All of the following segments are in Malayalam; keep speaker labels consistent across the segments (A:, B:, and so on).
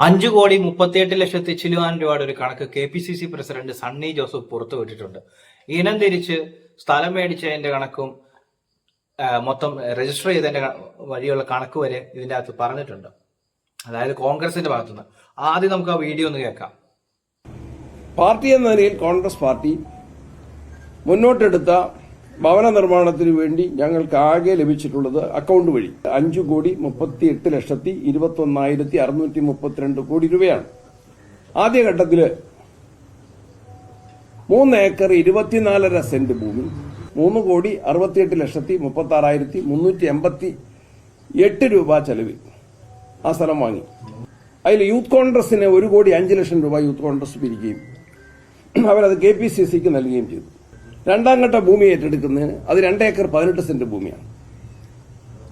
A: 5,38,00,000 ചില്ലുവാൻ രൂപയുടെ ഒരു കണക്ക് KPCC പ്രസിഡന്റ് സണ്ണി ജോസഫ് പുറത്തുവിട്ടിട്ടുണ്ട്. ഇനം തിരിച്ച് സ്ഥലം മേടിച്ചതിന്റെ കണക്കും മൊത്തം രജിസ്റ്റർ ചെയ്തതിന്റെ വഴിയുള്ള കണക്ക് വരെ ഇതിന്റെ അകത്ത് പറഞ്ഞിട്ടുണ്ട്. അതായത് കോൺഗ്രസിന്റെ ഭാഗത്തുനിന്ന്. ആദ്യം നമുക്ക് ആ വീഡിയോ ഒന്ന് കേൾക്കാം.
B: പാർട്ടി എന്ന നിലയിൽ കോൺഗ്രസ് പാർട്ടി മുന്നോട്ടെടുത്ത ഭവന നിർമ്മാണത്തിന് വേണ്ടി ഞങ്ങൾക്ക് ആകെ ലഭിച്ചിട്ടുള്ളത് അക്കൗണ്ട് വഴി 5,38,21,632 കോടി രൂപയാണ്. ആദ്യഘട്ടത്തിൽ 3 ഏക്കർ 24.5 സെന്റ് ഭൂമി 3,68,36,388 രൂപ ചെലവിൽ ആ സ്ഥലം വാങ്ങി. അതിൽ യൂത്ത് കോൺഗ്രസിന് 1,05,00,000 രൂപ യൂത്ത് കോൺഗ്രസ് പിരിക്കുകയും അവരത് KPCCക്ക് നൽകുകയും ചെയ്തു. രണ്ടാം ഘട്ട ഭൂമി ഏറ്റെടുക്കുന്നതിന് അത് 2 ഏക്കർ 18 സെന്റ് ഭൂമിയാണ്.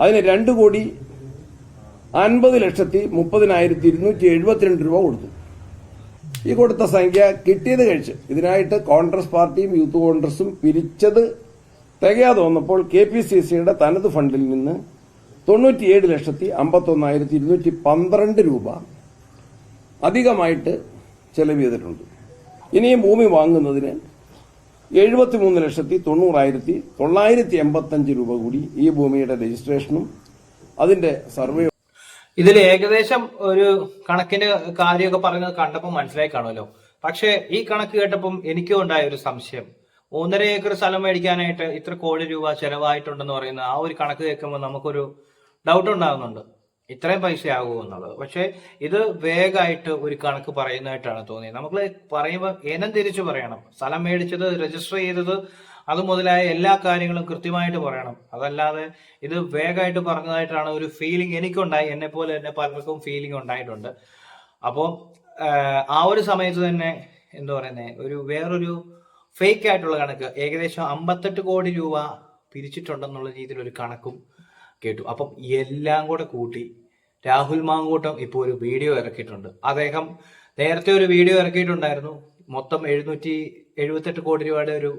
B: അതിന് 2,50,30,272 രൂപ കൊടുത്തു. ഈ കൊടുത്ത സംഖ്യ കിട്ടിയത് കഴിച്ച് ഇതിനായിട്ട് കോൺഗ്രസ് പാർട്ടിയും യൂത്ത് കോൺഗ്രസും പിരിച്ചത് തികയാതെ വന്നപ്പോൾ KPCCയുടെ തനത് ഫണ്ടിൽ നിന്ന് 97,51,212 രൂപ അധികമായിട്ട് ചെലവ് ചെയ്തിട്ടുണ്ട്. ഇനിയും ഭൂമി വാങ്ങുന്നതിന് 73,90,985 രൂപ കൂടി ഈ ഭൂമിയുടെ രജിസ്ട്രേഷനും അതിന്റെ സർവേ.
A: ഇതിൽ ഏകദേശം ഒരു കണക്കിന്റെ കാര്യമൊക്കെ പറഞ്ഞത് കണ്ടപ്പോൾ മനസ്സിലായി കാണുമല്ലോ. പക്ഷെ ഈ കണക്ക് കേട്ടപ്പം എനിക്കും ഉണ്ടായ ഒരു സംശയം. 1.5 ഏക്കർ സ്ഥലം മേടിക്കാനായിട്ട് ഇത്ര കോടി രൂപ ചെലവായിട്ടുണ്ടെന്ന് പറയുന്ന ആ ഒരു കണക്ക് കേൾക്കുമ്പോൾ നമുക്കൊരു ഡൗട്ട് ഉണ്ടാകുന്നുണ്ട്, ഇത്രയും പൈസ ആകുമോ എന്നുള്ളത്. പക്ഷെ ഇത് വേഗമായിട്ട് ഒരു കണക്ക് പറയുന്നതായിട്ടാണ് തോന്നിയത്. നമുക്ക് പറയുമ്പോൾ ഇനം തിരിച്ചു പറയണം. സ്ഥലം മേടിച്ചത്, രജിസ്റ്റർ ചെയ്തത്, അത് മുതലായ എല്ലാ കാര്യങ്ങളും കൃത്യമായിട്ട് പറയണം. അതല്ലാതെ ഇത് വേഗമായിട്ട് പറഞ്ഞതായിട്ടാണ് ഒരു ഫീലിംഗ് എനിക്കുണ്ടായി. എന്നെ പോലെ തന്നെ പലർക്കും ഫീലിംഗ് ഉണ്ടായിട്ടുണ്ട്. അപ്പോൾ ആ ഒരു സമയത്ത് തന്നെ എന്താ പറയുന്നത്, വേറൊരു ഫേക്ക് ആയിട്ടുള്ള കണക്ക് ഏകദേശം 58 കോടി രൂപ പിരിച്ചിട്ടുണ്ടെന്നുള്ള രീതിയിൽ ഒരു കണക്കും കേട്ടു. അപ്പം എല്ലാം കൂടെ കൂട്ടി രാഹുൽ മാങ്കൂട്ടം ഇപ്പോൾ ഒരു വീഡിയോ ഇറക്കിയിട്ടുണ്ട്. അദ്ദേഹം നേരത്തെ ഒരു വീഡിയോ ഇറക്കിയിട്ടുണ്ടായിരുന്നു. മൊത്തം 778 കോടി രൂപയുടെ ഒരു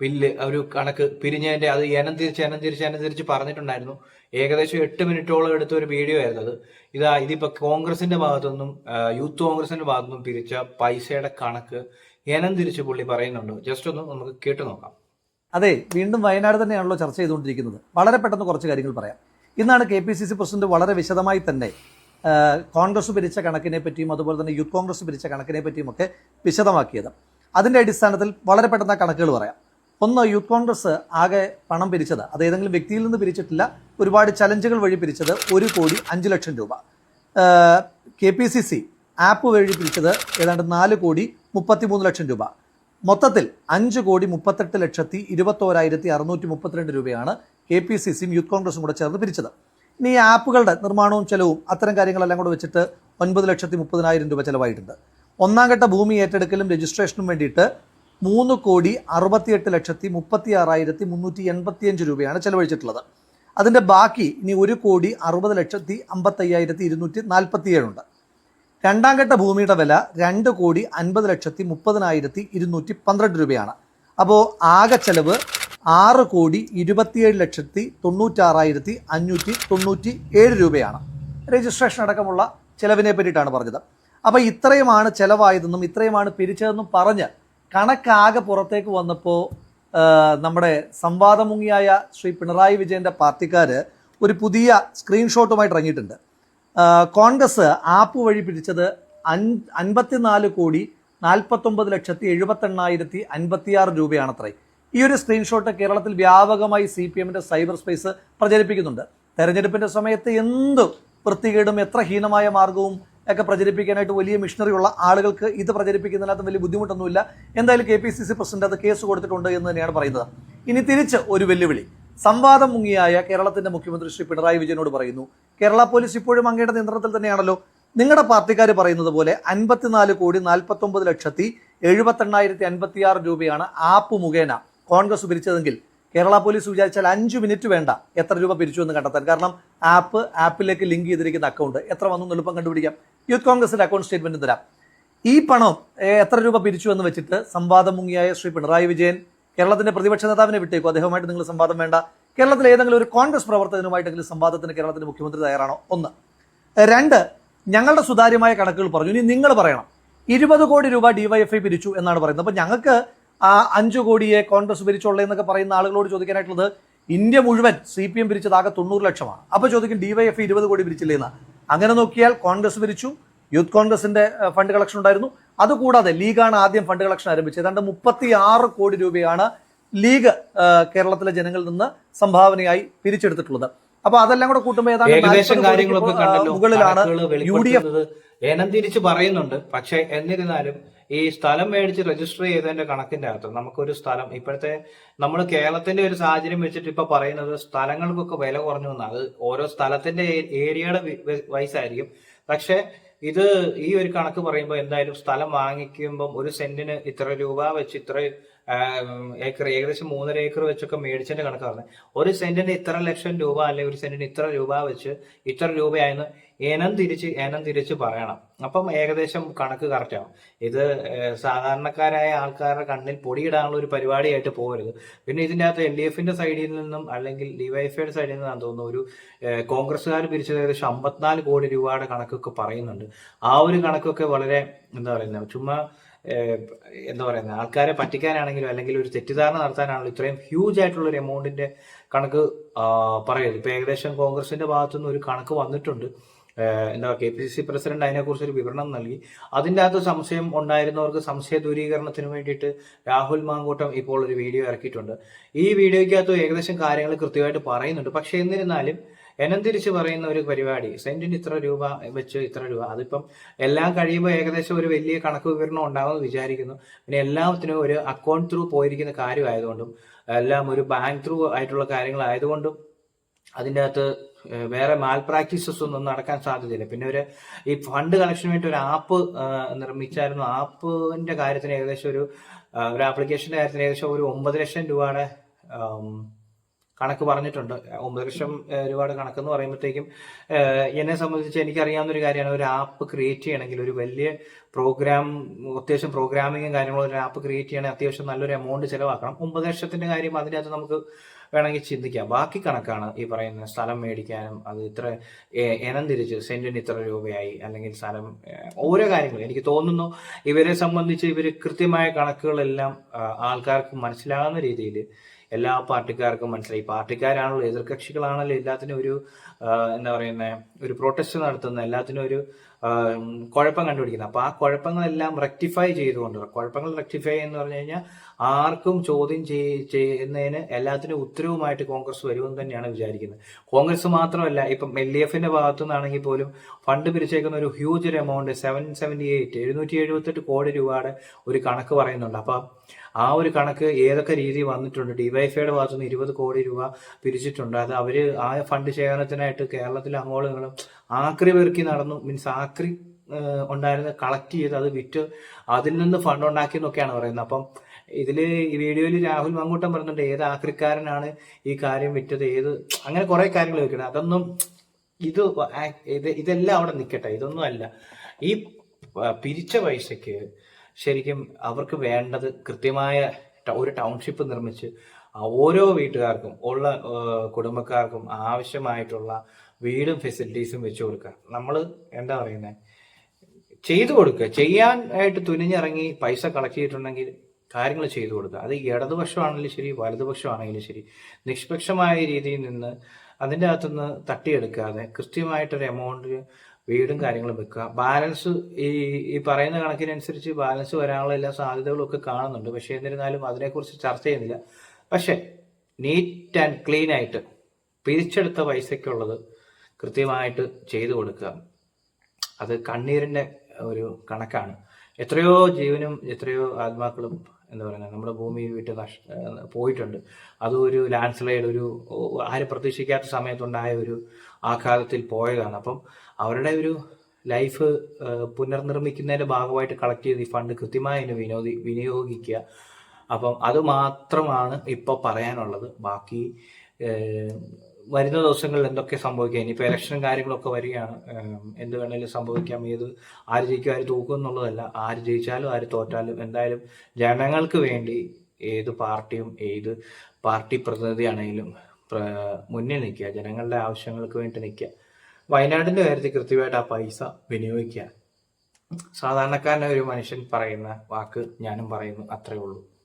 A: ബില്ല്, ഒരു കണക്ക് പിരിഞ്ഞതിന്റെ അത് എനം തിരിച്ച് പറഞ്ഞിട്ടുണ്ടായിരുന്നു. ഏകദേശം 8 മിനിറ്റോളം എടുത്ത ഒരു വീഡിയോ ആയിരുന്നു അത്. ഇതിപ്പോ കോൺഗ്രസിന്റെ ഭാഗത്തുനിന്നും യൂത്ത് കോൺഗ്രസിന്റെ ഭാഗത്തുനിന്നും പിരിച്ച പൈസയുടെ കണക്ക് എനം തിരിച്ച് പുള്ളി പറയുന്നുണ്ട്. ജസ്റ്റ് ഒന്ന് നമുക്ക് കേട്ടു നോക്കാം.
C: അതെ, വീണ്ടും വയനാട് തന്നെയാണല്ലോ ചർച്ച ചെയ്തുകൊണ്ടിരിക്കുന്നത്. വളരെ പെട്ടെന്ന് കുറച്ച് കാര്യങ്ങൾ പറയാം. ഇന്നാണ് KPCC പ്രസിഡന്റ് വളരെ വിശദമായി തന്നെ കോൺഗ്രസ് പിരിച്ച കണക്കിനെ പറ്റിയും അതുപോലെ തന്നെ യൂത്ത് കോൺഗ്രസ് പിരിച്ച കണക്കിനെ പറ്റിയും ഒക്കെ വിശദമാക്കിയത്. അതിന്റെ അടിസ്ഥാനത്തിൽ വളരെ പെട്ടെന്ന് ആ കണക്കുകൾ പറയാം. ഒന്ന്, യൂത്ത് കോൺഗ്രസ് ആകെ പണം പിരിച്ചത് അത് ഏതെങ്കിലും വ്യക്തിയിൽ നിന്ന് പിരിച്ചിട്ടില്ല, ഒരുപാട് ചലഞ്ചുകൾ വഴി പിരിച്ചത് 1,05,00,000 രൂപ. KPCC ആപ്പ് വഴി പിരിച്ചത് ഏതാണ്ട് 4,33,00,000 രൂപ. മൊത്തത്തിൽ 5,38,21,632 രൂപയാണ് KPCCയും യൂത്ത് കോൺഗ്രസും കൂടെ ചേർന്ന് പിരിച്ചത്. ഇനി ഈ ആപ്പുകളുടെ നിർമ്മാണവും ചെലവും അത്തരം കാര്യങ്ങളെല്ലാം കൂടെ വെച്ചിട്ട് 9,30,000 രൂപ ചെലവായിട്ടുണ്ട്. ഒന്നാം ഘട്ട ഭൂമി ഏറ്റെടുക്കലും രജിസ്ട്രേഷനും വേണ്ടിയിട്ട് 3,68,36,385 രൂപയാണ് ചെലവഴിച്ചിട്ടുള്ളത്. അതിൻ്റെ ബാക്കി ഇനി 1,60,55,247 ഉണ്ട്. രണ്ടാം ഘട്ട ഭൂമിയുടെ വില 2,50,30,212 രൂപയാണ്. അപ്പോൾ ആകെ ചെലവ് 6,27,96,597 രൂപയാണ്. രജിസ്ട്രേഷൻ അടക്കമുള്ള ചെലവിനെ പറ്റിയിട്ടാണ് പറഞ്ഞത്. അപ്പോൾ ഇത്രയുമാണ് ചെലവായതെന്നും ഇത്രയുമാണ് പിരിച്ചതെന്നും പറഞ്ഞ് കണക്കാകെ പുറത്തേക്ക് വന്നപ്പോൾ നമ്മുടെ സംവാദമുങ്ങിയായ ശ്രീ പിണറായി വിജയന്റെ പാർട്ടിക്കാർ ഒരു പുതിയ സ്ക്രീൻഷോട്ടുമായിട്ട് ഇറങ്ങിയിട്ടുണ്ട്. കോൺഗ്രസ് ആപ്പ് വഴി പിരിച്ചത് 54,49,78,56 രൂപയാണത്രേ. ഈ ഒരു സ്ക്രീൻഷോട്ട് കേരളത്തിൽ വ്യാപകമായി CPMന്റെ സൈബർ സ്പേസ് പ്രചരിപ്പിക്കുന്നുണ്ട്. തെരഞ്ഞെടുപ്പിന്റെ സമയത്ത് എന്ത് വൃത്തികേടും എത്ര ഹീനമായ മാർഗവും ഒക്കെ പ്രചരിപ്പിക്കാനായിട്ട് വലിയ മിഷണറി ഉള്ള ആളുകൾക്ക് ഇത് പ്രചരിപ്പിക്കുന്നതിനകത്ത് വലിയ ബുദ്ധിമുട്ടൊന്നുമില്ല. എന്തായാലും KPCC പ്രസിഡന്റ് അത് കേസ് കൊടുത്തിട്ടുണ്ട് എന്ന് തന്നെയാണ് പറയുന്നത്. ഇനി തിരിച്ച് ഒരു വെല്ലുവിളി സംവാദം മുങ്ങിയായ കേരളത്തിന്റെ മുഖ്യമന്ത്രി ശ്രീ പിണറായി വിജയനോട് പറയുന്നു. കേരള പോലീസ് ഇപ്പോഴും അങ്ങയുടെ നിയന്ത്രണത്തിൽ തന്നെയാണല്ലോ. നിങ്ങളുടെ പാർട്ടിക്കാർ പറയുന്നത് പോലെ 54,49,78,56 രൂപയാണ് ആപ്പ് മുഖേന കോൺഗ്രസ് പിരിച്ചതെങ്കിൽ കേരള പോലീസ് വിചാരിച്ചാൽ 5 മിനിറ്റ് വേണ്ട എത്ര രൂപ പിരിച്ചു എന്ന് കണ്ടെത്താൻ. കാരണം ആപ്പിലേക്ക് ലിങ്ക് ചെയ്തിരിക്കുന്ന അക്കൗണ്ട് എത്ര വന്നു എളുപ്പം കണ്ടുപിടിക്കാം. യൂത്ത് കോൺഗ്രസിന്റെ അക്കൗണ്ട് സ്റ്റേറ്റ്മെന്റ് തരാം. ഈ പണം എത്ര രൂപ പിരിച്ചു എന്ന് വെച്ചിട്ട് സംവാദം മുങ്ങിയായ ശ്രീ പിണറായി വിജയൻ കേരളത്തിന്റെ പ്രതിപക്ഷ നേതാവിനെ വിട്ടേക്കും. അദ്ദേഹവുമായിട്ട് നിങ്ങൾ സംവാദം വേണ്ട. കേരളത്തിലെ ഏതെങ്കിലും ഒരു കോൺഗ്രസ് പ്രവർത്തകനുമായിട്ടെങ്കിലും സംവാദത്തിന് കേരളത്തിന്റെ മുഖ്യമന്ത്രി തയ്യാറാണോ? 1. 2, ഞങ്ങളുടെ സുതാര്യമായ കണക്കുകൾ പറഞ്ഞു. ഇനി നിങ്ങൾ പറയണം 20 കോടി രൂപ ഡിവൈഎഫ്ഐ പിരിച്ചു എന്നാണ് പറയുന്നത്. അപ്പൊ ഞങ്ങൾക്ക് 5 കോടിയെ കോൺഗ്രസ് പിരിച്ചുള്ളതെന്നൊക്കെ പറയുന്ന ആളുകളോട് ചോദിക്കാനായിട്ടുള്ളത് ഇന്ത്യ മുഴുവൻ CPM പിരിച്ചത് ആകെ 90 ലക്ഷമാണ്. അപ്പൊ ചോദിക്കും ഡിവൈഎഫ്ഐ 20 കോടി പിരിച്ചില്ലേന്ന്. അങ്ങനെ നോക്കിയാൽ കോൺഗ്രസ് പിരിച്ചു, യൂത്ത് കോൺഗ്രസിന്റെ ഫണ്ട് കളക്ഷൻ ഉണ്ടായിരുന്നു. അതുകൂടാതെ ലീഗാണ് ആദ്യം ഫണ്ട് കളക്ഷൻ ആരംഭിച്ചത്. ഏതാണ്ട് 36 കോടി രൂപയാണ് ലീഗ് കേരളത്തിലെ ജനങ്ങളിൽ നിന്ന് സംഭാവനയായി പിരിച്ചെടുത്തിട്ടുള്ളത്. അപ്പൊ അതെല്ലാം കൂടെ കൂട്ടുമ്പോൾ
A: ഏകദേശം കാര്യങ്ങളൊക്കെ കണ്ടല്ലോ.
C: മുകളിലാണ് UDF
A: എനം തിരിച്ച് പറയുന്നുണ്ട്. പക്ഷെ എന്നിരുന്നാലും ഈ സ്ഥലം മേടിച്ച് രജിസ്റ്റർ ചെയ്തതിന്റെ കണക്കിന്റെ അകത്ത് നമുക്കൊരു സ്ഥലം ഇപ്പോഴത്തെ നമ്മൾ കേരളത്തിന്റെ ഒരു സാഹചര്യം വെച്ചിട്ട് ഇപ്പൊ പറയുന്നത് സ്ഥലങ്ങൾക്കൊക്കെ വില കുറഞ്ഞു എന്നാണ്. അത് ഓരോ സ്ഥലത്തിന്റെ ഏരിയയുടെ വയസ്സായിരിക്കും. പക്ഷെ ഇത് ഈ ഒരു കണക്ക് പറയുമ്പോൾ എന്തായാലും സ്ഥലം വാങ്ങിക്കുമ്പം ഒരു സെന്റിന് ഇത്ര രൂപ വെച്ച് ഇത്ര ഏക്കർ ഏകദേശം 3.5 ഏക്കർ വെച്ചൊക്കെ മേടിച്ചതിന്റെ കണക്കാണ്. ഒരു സെന്റിന് ഇത്ര ലക്ഷം രൂപ അല്ലെങ്കിൽ ഒരു സെന്റിന് ഇത്ര രൂപ വെച്ച് ഇത്ര രൂപയായെന്ന് എനം തിരിച്ച് പറയണം. അപ്പം ഏകദേശം കണക്ക് കറക്റ്റ് ആവും. ഇത് സാധാരണക്കാരായ ആൾക്കാരുടെ കണ്ണിൽ പൊടിയിടാനുള്ള ഒരു പരിപാടിയായിട്ട് പോകരുത്. പിന്നെ ഇതിൻ്റെ അകത്ത് LDFന്റെ സൈഡിൽ നിന്നും അല്ലെങ്കിൽ ഡിവൈഎഫ്ഐയുടെ സൈഡിൽ നിന്നാണ് തോന്നുന്നു ഒരു കോൺഗ്രസ്സുകാർ പിരിച്ചത് ഏകദേശം 54 കോടി രൂപയുടെ കണക്കൊക്കെ പറയുന്നുണ്ട്. ആ ഒരു കണക്കൊക്കെ വളരെ എന്താ പറയുന്നത് ചുമ്മാ എന്താ പറയുന്നത് ആൾക്കാരെ പറ്റിക്കാനാണെങ്കിലും അല്ലെങ്കിൽ ഒരു തെറ്റിദ്ധാരണ നടത്താനാണെങ്കിലും ഇത്രയും ഹ്യൂജ് ആയിട്ടുള്ള ഒരു എമൗണ്ടിന്റെ കണക്ക് പറയരുത്. ഇപ്പൊ ഏകദേശം കോൺഗ്രസിന്റെ ഭാഗത്തുനിന്ന് ഒരു കണക്ക് വന്നിട്ടുണ്ട്. എന്താ KPCC പ്രസിഡന്റ് അതിനെക്കുറിച്ച് ഒരു വിവരണം നൽകി. അതിൻ്റെ അകത്ത് സംശയം ഉണ്ടായിരുന്നവർക്ക് സംശയ ദൂരീകരണത്തിന് വേണ്ടിയിട്ട് രാഹുൽ മാങ്കൂട്ടം ഇപ്പോൾ ഒരു വീഡിയോ ഇറക്കിയിട്ടുണ്ട്. ഈ വീഡിയോയ്ക്കകത്ത് ഏകദേശം കാര്യങ്ങൾ കൃത്യമായിട്ട് പറയുന്നുണ്ട്. പക്ഷെ എന്നിരുന്നാലും എനം തിരിച്ച് പറയുന്ന ഒരു പരിപാടി സെന്റിന് ഇത്ര രൂപ വെച്ച് ഇത്ര രൂപ അതിപ്പം എല്ലാം കഴിയുമ്പോൾ ഏകദേശം ഒരു വലിയ കണക്ക് വിവരണം ഉണ്ടാവുമെന്ന് വിചാരിക്കുന്നു. പിന്നെ എല്ലാത്തിനും ഒരു അക്കൗണ്ട് ത്രൂ പോയിരിക്കുന്ന കാര്യമായതുകൊണ്ടും എല്ലാം ഒരു ബാങ്ക് ത്രൂ ആയിട്ടുള്ള കാര്യങ്ങളായതുകൊണ്ടും അതിൻ്റെ അകത്ത് വേറെ മാൽ പ്രാക്ടീസസ് ഒന്നും നടക്കാൻ സാധ്യതയില്ല. പിന്നെ ഈ ഫണ്ട് കളക്ഷന് വേണ്ടി ഒരു ആപ്പ് നിർമ്മിച്ചായിരുന്നു. ആപ്പിന്റെ കാര്യത്തിന് ഏകദേശം ഒരു ആപ്ലിക്കേഷന്റെ കാര്യത്തിന് ഏകദേശം ഒരു 9 ലക്ഷം രൂപയുടെ കണക്ക് പറഞ്ഞിട്ടുണ്ട്. 9 ലക്ഷം രൂപയുടെ കണക്കെന്ന് പറയുമ്പോഴത്തേക്കും എന്നെ സംബന്ധിച്ച് എനിക്കറിയാവുന്ന ഒരു കാര്യമാണ്. ഒരു ആപ്പ് ക്രിയേറ്റ് ചെയ്യണമെങ്കിൽ ഒരു വലിയ അത്യാവശ്യം പ്രോഗ്രാമിങ്ങും കാര്യങ്ങളും ഒരു ആപ്പ് ക്രിയേറ്റ് ചെയ്യണമെങ്കിൽ അത്യാവശ്യം നല്ലൊരു എമൗണ്ട് ചിലവാക്കണം. 9 ലക്ഷത്തിന്റെ കാര്യം അതിൻ്റെ അകത്ത് നമുക്ക് വേണമെങ്കിൽ ചിന്തിക്കാം. ബാക്കി കണക്കാണ് ഈ പറയുന്ന സ്ഥലം മേടിക്കാനും അത് ഇത്ര എനം തിരിച്ച് സെന്റിന് ഇത്ര രൂപയായി അല്ലെങ്കിൽ സ്ഥലം ഓരോ കാര്യങ്ങളും എനിക്ക് തോന്നുന്നു ഇവരെ സംബന്ധിച്ച് ഇവർ കൃത്യമായ കണക്കുകളെല്ലാം ആൾക്കാർക്ക് മനസ്സിലാകുന്ന രീതിയിൽ എല്ലാ പാർട്ടിക്കാർക്കും മനസ്സിലായി. പാർട്ടിക്കാരാണല്ലോ എതിർകക്ഷികളാണല്ലോ എല്ലാത്തിനും ഒരു എന്താ പറയുന്ന ഒരു പ്രൊട്ടസ്റ്റ് നടത്തുന്ന എല്ലാത്തിനും ഒരു കുഴപ്പം കണ്ടുപിടിക്കുന്നത്. അപ്പൊ ആ കുഴപ്പങ്ങളെല്ലാം റെക്ടിഫൈ ചെയ്തുകൊണ്ട് കുഴപ്പങ്ങൾ റെക്ടിഫൈ എന്ന് പറഞ്ഞു കഴിഞ്ഞാൽ ആർക്കും ചോദ്യം ചെയ്യുന്നതിന് എല്ലാത്തിനും ഉത്തരവുമായിട്ട് കോൺഗ്രസ് വരുമെന്ന് തന്നെയാണ് വിചാരിക്കുന്നത്. കോൺഗ്രസ് മാത്രമല്ല ഇപ്പം LDFന്റെ ഭാഗത്തു നിന്നാണെങ്കിൽ പോലും ഫണ്ട് പിരിച്ചേക്കുന്ന ഒരു ഹ്യൂജ് ഒരു എമൗണ്ട് 778 കോടി രൂപയുടെ ഒരു കണക്ക് പറയുന്നുണ്ട്. അപ്പൊ ആ ഒരു കണക്ക് ഏതൊക്കെ രീതി വന്നിട്ടുണ്ട്. ഡിവൈഎഫ്ഐയുടെ ഭാഗത്തുനിന്ന് 20 കോടി രൂപ പിരിച്ചിട്ടുണ്ട്. അത് അവര് ആ ഫണ്ട് ശേഖരണത്തിനായിട്ട് കേരളത്തിൽ അങ്ങോളം ഇങ്ങോളം ആക്രി പെറുക്കി നടന്നു. മീൻസ് ആക്രി ഉണ്ടായിരുന്ന കളക്ട് ചെയ്ത് അത് വിറ്റ് അതിൽ നിന്ന് ഫണ്ട് ഉണ്ടാക്കി എന്നൊക്കെയാണ് പറയുന്നത്. അപ്പം ഇതില് ഈ വീഡിയോയിൽ രാഹുൽ മാങ്കൂട്ടം പറയുന്നുണ്ട് ഏത് ആക്രിക്കാരനാണ് ഈ കാര്യം വിറ്റത്, അങ്ങനെ കുറെ കാര്യങ്ങൾ വെക്കണം. അതൊന്നും ഇതെല്ലാം അവിടെ നിൽക്കട്ടെ. ഇതൊന്നും അല്ല. ഈ പിരിച്ച പൈസക്ക് ശരിക്കും അവർക്ക് വേണ്ടത് കൃത്യമായ ഒരു ടൗൺഷിപ്പ് നിർമ്മിച്ച് ഓരോ വീട്ടുകാർക്കും ഉള്ള കുടുംബക്കാർക്കും ആവശ്യമായിട്ടുള്ള വീടും ഫെസിലിറ്റീസും വെച്ചു കൊടുക്കുക. നമ്മൾ എന്താ പറയുന്നത് ചെയ്തു കൊടുക്കുക. ചെയ്യാനായിട്ട് തുനിഞ്ഞിറങ്ങി പൈസ കളക്ട് ചെയ്തിട്ടുണ്ടെങ്കിൽ കാര്യങ്ങൾ ചെയ്തു കൊടുക്കുക. അത് ഇടതുപക്ഷമാണെങ്കിലും ശരി വലതുപക്ഷമാണെങ്കിലും ശരി നിഷ്പക്ഷമായ രീതിയിൽ നിന്ന് അതിൻ്റെ അകത്തുനിന്ന് തട്ടിയെടുക്കാതെ കൃത്യമായിട്ടൊരു എമൗണ്ട് വീടും കാര്യങ്ങളും വെക്കുക. ബാലൻസ് ഈ പറയുന്ന കണക്കിനനുസരിച്ച് ബാലൻസ് വരാനുള്ള എല്ലാ സാധ്യതകളും ഒക്കെ കാണുന്നുണ്ട്. പക്ഷെ എന്നിരുന്നാലും അതിനെക്കുറിച്ച് ചർച്ച ചെയ്യുന്നില്ല. പക്ഷെ നീറ്റ് ആൻഡ് ക്ലീൻ ആയിട്ട് പിരിച്ചെടുത്ത പൈസയ്ക്കുള്ളത് കൃത്യമായിട്ട് ചെയ്തു കൊടുക്കുക. അത് കണ്ണീരിന്റെ ഒരു കണക്കാണ്. എത്രയോ ജീവനും എത്രയോ ആത്മാക്കളും എന്താ പറയുക നമ്മുടെ ഭൂമി വിട്ട് പോയിട്ടുണ്ട്. അതും ഒരു ലാൻഡ് സ്ലൈഡ് ഒരു ആരും പ്രതീക്ഷിക്കാത്ത സമയത്തുണ്ടായ ഒരു ആഘാതത്തിൽ പോയതാണ്. അപ്പം അവരുടെ ഒരു ലൈഫ് പുനർനിർമ്മിക്കുന്നതിന്റെ ഭാഗമായിട്ട് കളക്ട് ചെയ്ത് ഈ ഫണ്ട് കൃത്യമായി വിനിയോഗിക്കുക. അപ്പം അത് മാത്രമാണ് ഇപ്പോൾ പറയാനുള്ളത്. ബാക്കി വരുന്ന ദിവസങ്ങളിൽ എന്തൊക്കെ സംഭവിക്കാം. ഇനിയിപ്പോൾ ഇലക്ഷനും കാര്യങ്ങളൊക്കെ വരികയാണ്. എന്ത് വേണമെങ്കിലും സംഭവിക്കാം. ആര് ജയിക്കും ആര് തോക്കും എന്നുള്ളതല്ല. ആര് ജയിച്ചാലും ആര് തോറ്റാലും എന്തായാലും ജനങ്ങൾക്ക് വേണ്ടി ഏത് പാർട്ടിയും ഏത് പാർട്ടി പ്രതിനിധിയാണെങ്കിലും മുന്നിൽ നിൽക്കുക. ജനങ്ങളുടെ ആവശ്യങ്ങൾക്ക് വേണ്ടി നിൽക്കുക. വയനാടിന്റെ കാര്യത്തിൽ കൃത്യമായിട്ട് ആ പൈസ വിനിയോഗിക്കുക. സാധാരണക്കാരനായ ഒരു മനുഷ്യൻ പറയുന്ന വാക്ക് ഞാനും പറയുന്നു, അത്രേ ഉള്ളൂ.